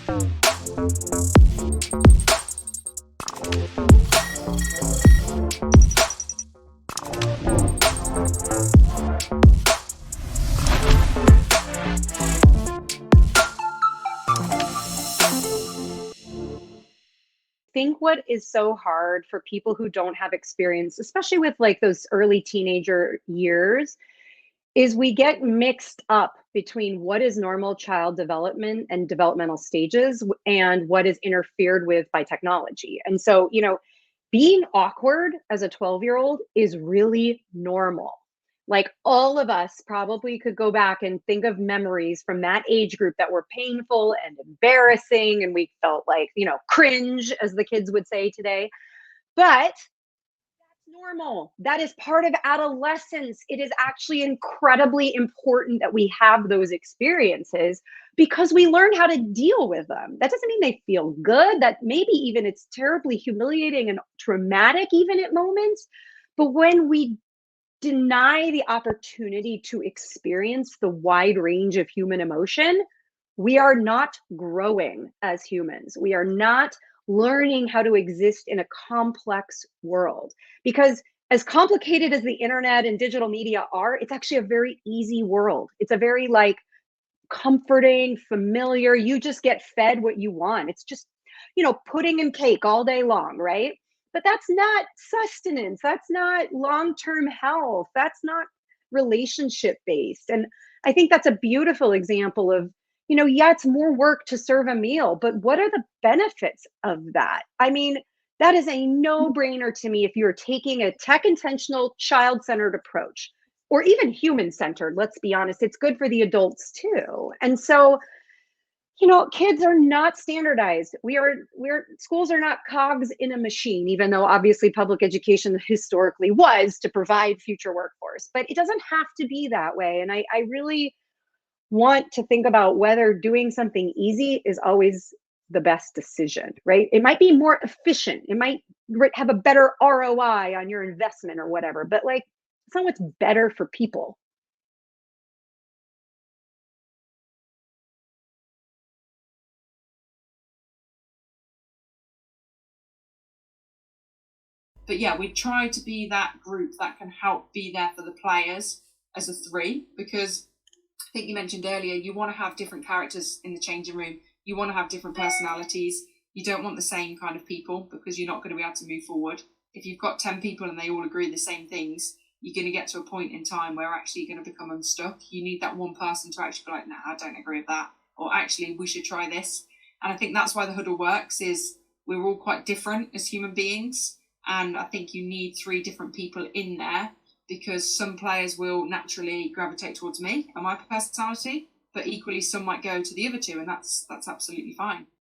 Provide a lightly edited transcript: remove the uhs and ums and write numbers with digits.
Think what is so hard for people who don't have experience, especially with like those early teenager years, is we get mixed up between what is normal child development and developmental stages and what is interfered with by technology. And so, being awkward as a 12-year-old is really normal. Like all of us probably could go back and think of memories from that age group that were painful and embarrassing. And we felt like, cringe, as the kids would say today. But normal. That is part of adolescence. It is actually incredibly important that we have those experiences because we learn how to deal with them. That doesn't mean they feel good, that maybe even it's terribly humiliating and traumatic, even at moments. But when we deny the opportunity to experience the wide range of human emotion, we are not growing as humans. We are not learning how to exist in a complex world. Because as complicated as the internet and digital media are, it's actually a very easy world. It's a very like comforting, familiar. You just get fed what you want. It's just, pudding and cake all day long, right? But that's not sustenance. That's not long term health. That's not relationship based. And I think that's a beautiful example of, yeah, it's more work to serve a meal, but what are the benefits of that? I mean, that is a no brainer to me if you're taking a tech intentional, child centered approach or even human centered. Let's be honest, it's good for the adults too. And so, kids are not standardized. Schools are not cogs in a machine, even though obviously public education historically was to provide future workforce. But it doesn't have to be that way. And I really want to think about whether doing something easy is always the best decision, right? It might be more efficient. It might have a better ROI on your investment or whatever, but like, it's not what's better for people. But yeah, we try to be that group that can help be there for the players as a three, because I think you mentioned earlier, you want to have different characters in the changing room. You want to have different personalities. You don't want the same kind of people because you're not going to be able to move forward. If you've got 10 people and they all agree the same things, you're going to get to a point in time where actually you're going to become unstuck. You need that one person to actually be like, nah, I don't agree with that. Or actually, we should try this. And I think that's why the huddle works, is we're all quite different as human beings. And I think you need three different people in there, because some players will naturally gravitate towards me and my personality, but equally some might go to the other two, and that's absolutely fine.